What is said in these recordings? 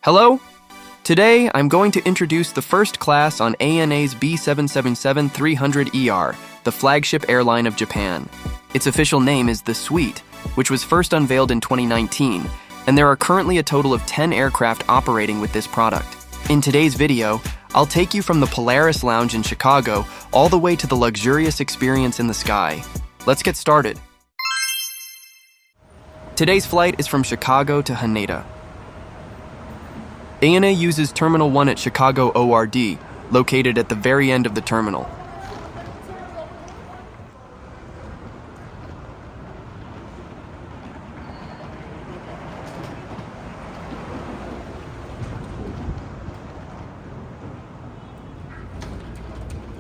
Hello? Today, I'm going to introduce the first class on ANA's B777-300ER, the flagship airline of Japan. Its official name is the Suite, which was first unveiled in 2019, and there are currently a total of 10 aircraft operating with this product. In today's video, I'll take you from the Polaris lounge in Chicago all the way to the luxurious experience in the sky. Let's get started. Today's flight is from Chicago to Haneda. ANA uses Terminal 1 at Chicago ORD, located at the very end of the terminal.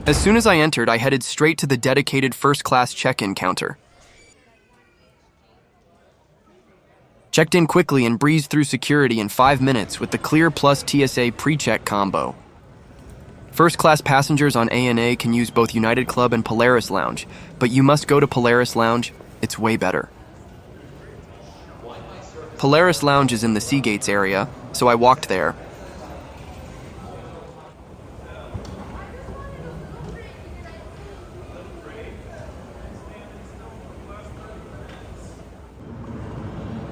As soon as I entered, I headed straight to the dedicated first-class check-in counter. Checked in quickly and breezed through security in 5 minutes with the Clear plus TSA pre-check combo. First-class passengers on ANA can use both United Club and Polaris Lounge, but you must go to Polaris Lounge. It's way better. Polaris Lounge is in the Seagates area, so I walked there.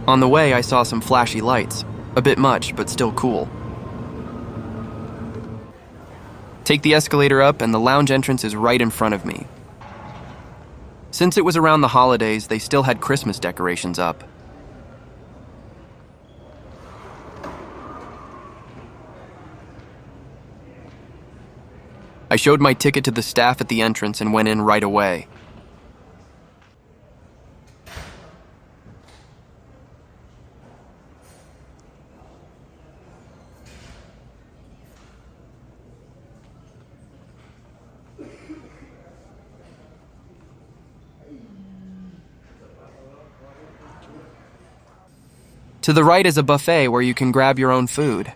On the way, I saw some flashy lights. A bit much, but still cool. Take the escalator up, and the lounge entrance is right in front of me. Since it was around the holidays, they still had Christmas decorations up. I showed my ticket to the staff at the entrance and went in right away. To the right is a buffet where you can grab your own food.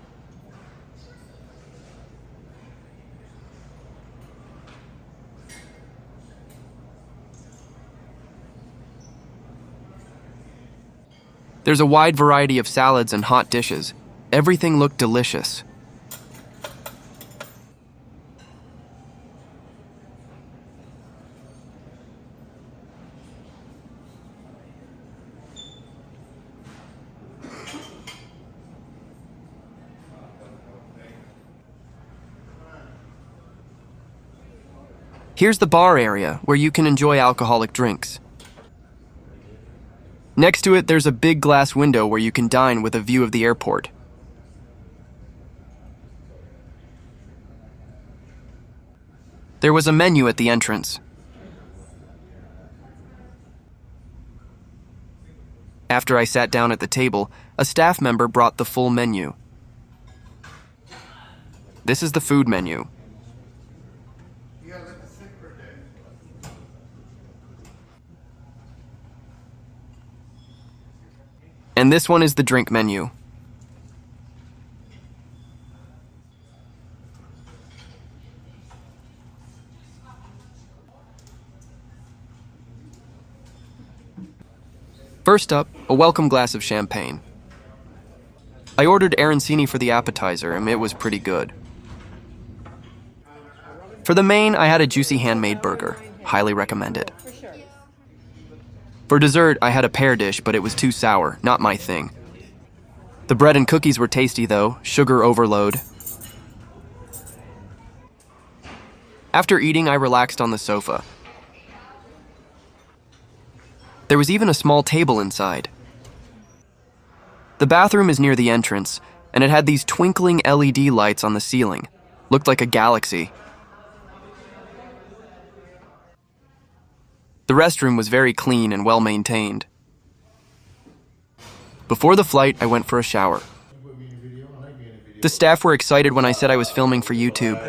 There's a wide variety of salads and hot dishes. Everything looked delicious. Here's the bar area, where you can enjoy alcoholic drinks. Next to it, there's a big glass window where you can dine with a view of the airport. There was a menu at the entrance. After I sat down at the table, a staff member brought the full menu. This is the food menu. And this one is the drink menu. First up, a welcome glass of champagne. I ordered arancini for the appetizer, and it was pretty good. For the main, I had a juicy handmade burger. Highly recommend it. For dessert, I had a pear dish, but it was too sour, not my thing. The bread and cookies were tasty though, sugar overload. After eating, I relaxed on the sofa. There was even a small table inside. The bathroom is near the entrance, and it had these twinkling LED lights on the ceiling. Looked like a galaxy. The restroom was very clean and well maintained. Before the flight, I went for a shower. The staff were excited when I said I was filming for YouTube.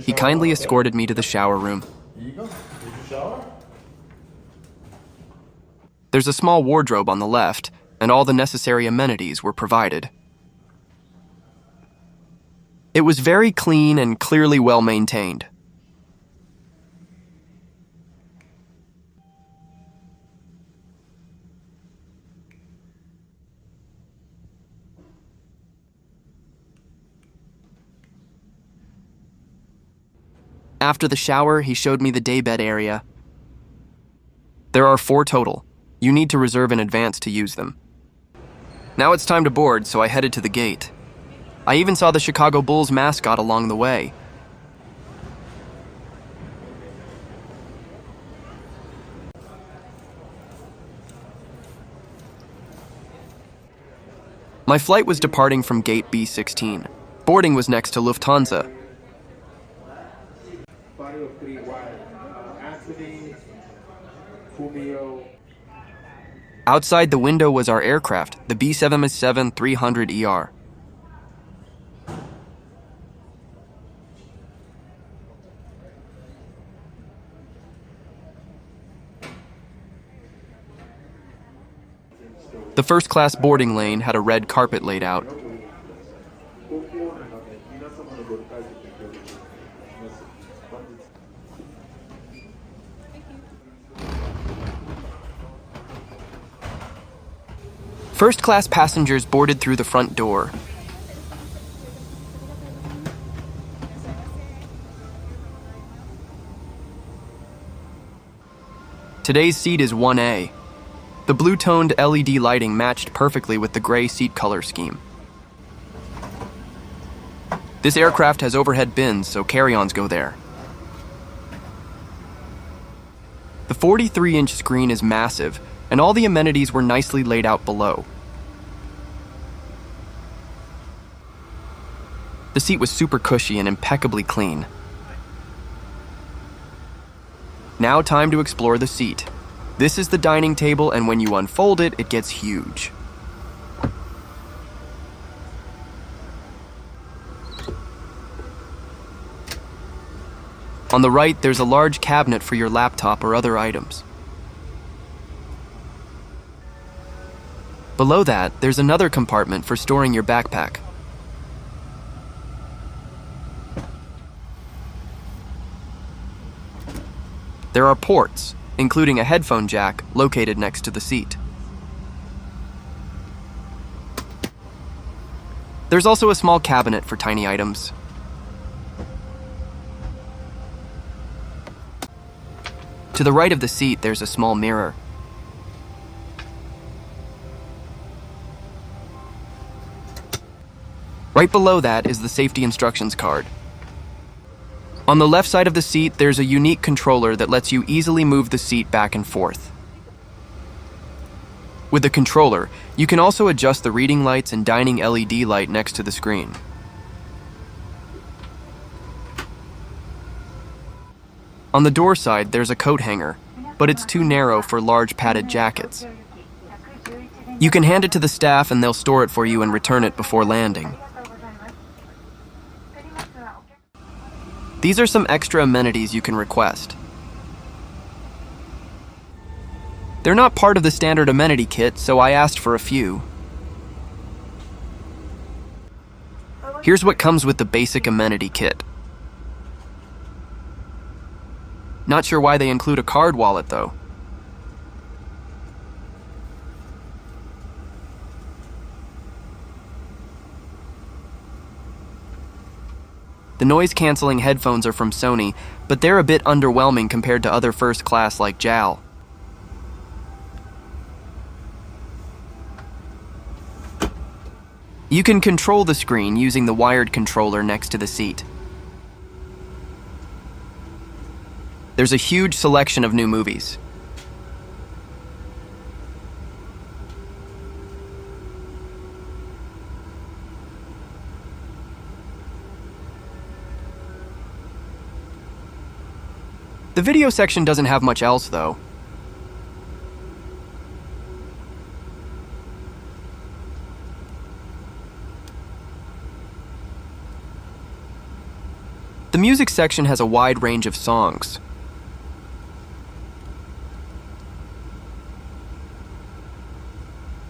He kindly escorted me to the shower room. There's a small wardrobe on the left, and all the necessary amenities were provided. It was very clean and clearly well maintained. After the shower, he showed me the daybed area. There are 4 total. You need to reserve in advance to use them. Now it's time to board, so I headed to the gate. I even saw the Chicago Bulls mascot along the way. My flight was departing from gate B16. Boarding was next to Lufthansa. Outside the window was our aircraft, the B-777-300ER. The first-class boarding lane had a red carpet laid out. First-class passengers boarded through the front door. Today's seat is 1A. The blue-toned LED lighting matched perfectly with the gray seat color scheme. This aircraft has overhead bins, so carry-ons go there. The 43-inch screen is massive, and all the amenities were nicely laid out below. The seat was super cushy and impeccably clean. Now time to explore the seat. This is the dining table, and when you unfold it, it gets huge. On the right, there's a large cabinet for your laptop or other items. Below that, there's another compartment for storing your backpack. There are ports, including a headphone jack located next to the seat. There's also a small cabinet for tiny items. To the right of the seat, there's a small mirror. Right below that is the safety instructions card. On the left side of the seat, there's a unique controller that lets you easily move the seat back and forth. With the controller, you can also adjust the reading lights and dining LED light next to the screen. On the door side, there's a coat hanger, but it's too narrow for large padded jackets. You can hand it to the staff and they'll store it for you and return it before landing. These are some extra amenities you can request. They're not part of the standard amenity kit, so I asked for a few. Here's what comes with the basic amenity kit. Not sure why they include a card wallet, though. The noise-canceling headphones are from Sony, but they're a bit underwhelming compared to other first class like JAL. You can control the screen using the wired controller next to the seat. There's a huge selection of new movies. The video section doesn't have much else, though. The music section has a wide range of songs.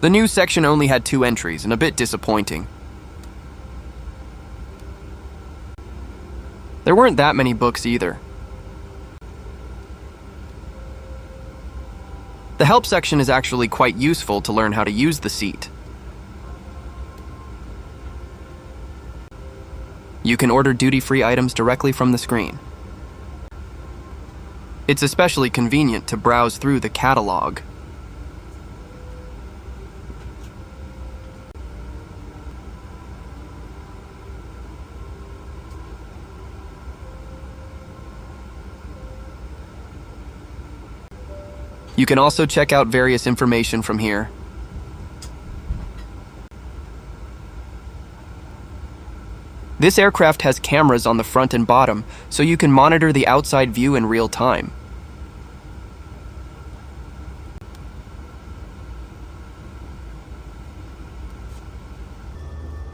The news section only had 2 entries, and a bit disappointing. There weren't that many books either. The help section is actually quite useful to learn how to use the seat. You can order duty-free items directly from the screen. It's especially convenient to browse through the catalog. You can also check out various information from here. This aircraft has cameras on the front and bottom, so you can monitor the outside view in real time.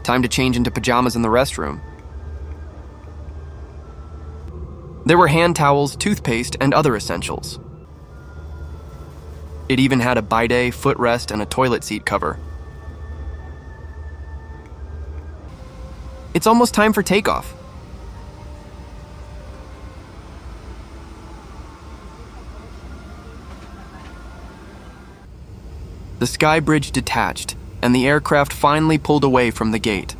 Time to change into pajamas in the restroom. There were hand towels, toothpaste, and other essentials. It even had a bidet, footrest, and a toilet seat cover. It's almost time for takeoff. The sky bridge detached, and the aircraft finally pulled away from the gate.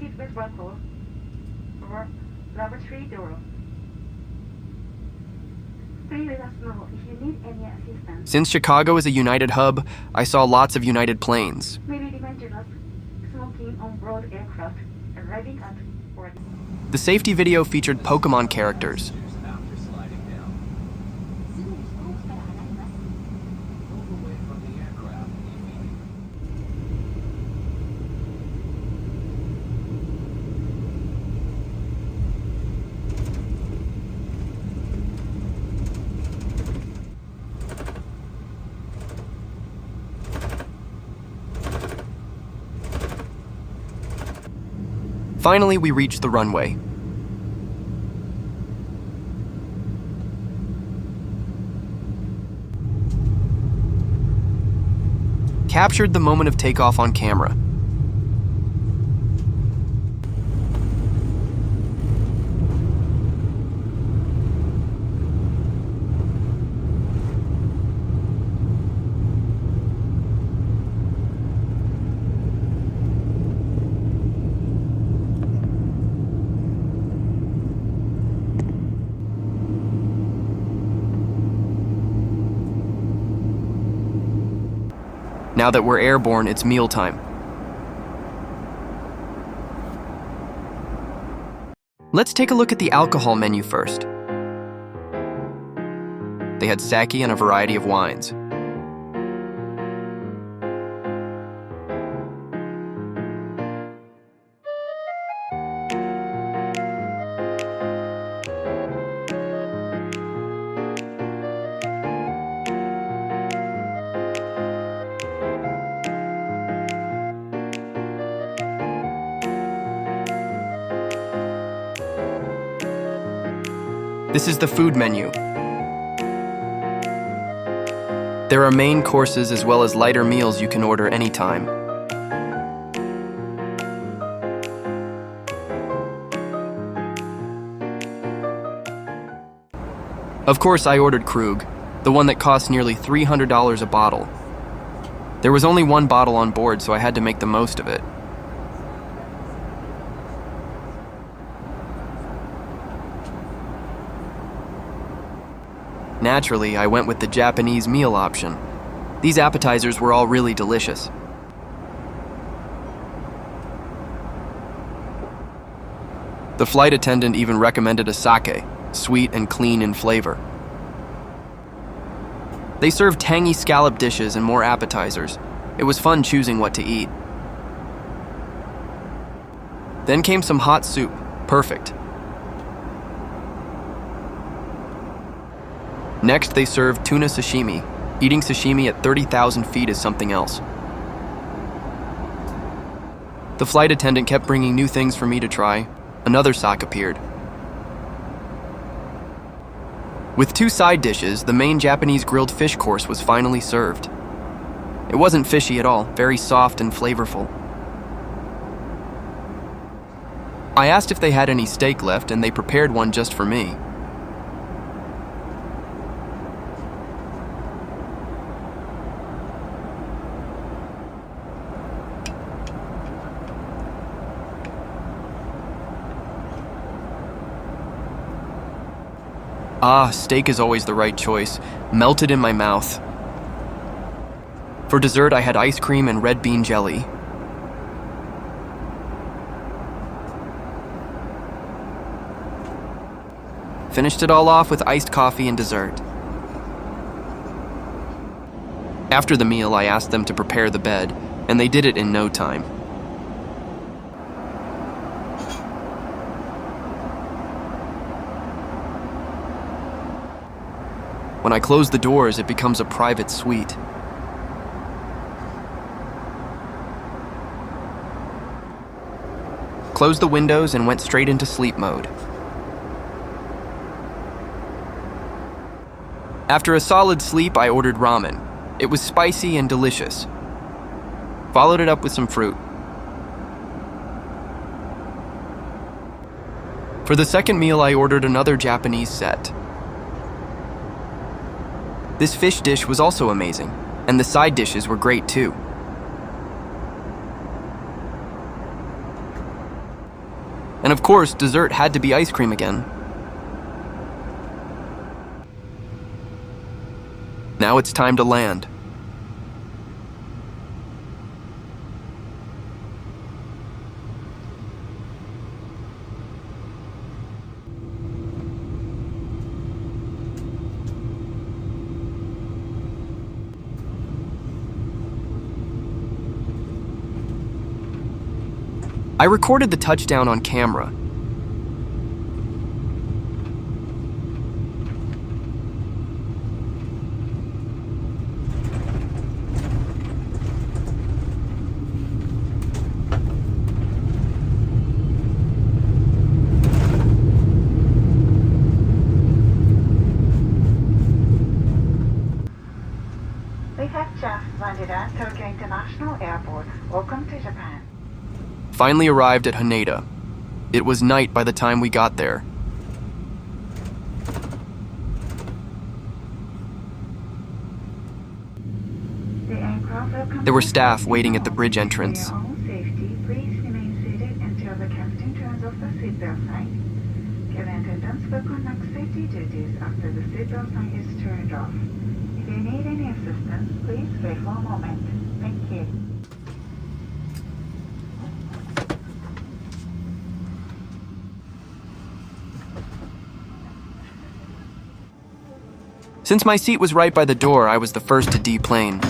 Seatbelt buckle or lavatory door. Please let us know if you need any assistance. Since Chicago is a United hub, I saw lots of United planes. Maybe the maintenance smoking on board aircraft arriving at ORD. The safety video featured Pokemon characters. Finally, we reached the runway. Captured the moment of takeoff on camera. Now that we're airborne, it's mealtime. Let's take a look at the alcohol menu first. They had sake and a variety of wines. This is the food menu. There are main courses as well as lighter meals you can order anytime. Of course, I ordered Krug, the one that cost nearly $300 a bottle. There was only one bottle on board, so I had to make the most of it. Naturally, I went with the Japanese meal option. These appetizers were all really delicious. The flight attendant even recommended a sake, sweet and clean in flavor. They served tangy scallop dishes and more appetizers. It was fun choosing what to eat. Then came some hot soup. Perfect. Next, they served tuna sashimi. Eating sashimi at 30,000 feet is something else. The flight attendant kept bringing new things for me to try. Another sake appeared. With two side dishes, the main Japanese grilled fish course was finally served. It wasn't fishy at all, very soft and flavorful. I asked if they had any steak left, and they prepared one just for me. Ah, steak is always the right choice, melted in my mouth. For dessert, I had ice cream and red bean jelly. Finished it all off with iced coffee and dessert. After the meal, I asked them to prepare the bed, and they did it in no time. When I close the doors, it becomes a private suite. Closed the windows and went straight into sleep mode. After a solid sleep, I ordered ramen. It was spicy and delicious. Followed it up with some fruit. For the second meal, I ordered another Japanese set. This fish dish was also amazing, and the side dishes were great too. And of course, dessert had to be ice cream again. Now it's time to land. I recorded the touchdown on camera. We have just landed at Tokyo International Airport. Welcome to Japan. Finally arrived at Haneda. It was night by the time we got there. There were staff waiting at the bridge entrance. For your own safety, please remain seated until the captain turns off the seatbelt sign. Cabin attendants will conduct safety duties after the seatbelt sign is turned off. If you need any assistance, please wait for a moment. Thank you. Since my seat was right by the door, I was the first to deplane.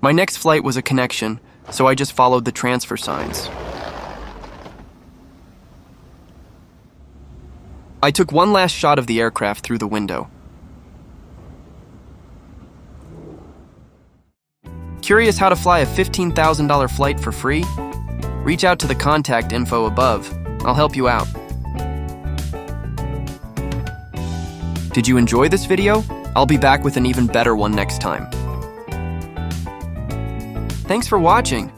My next flight was a connection, so I just followed the transfer signs. I took one last shot of the aircraft through the window. Curious how to fly a $15,000 flight for free? Reach out to the contact info above. I'll help you out. Did you enjoy this video? I'll be back with an even better one next time. Thanks for watching.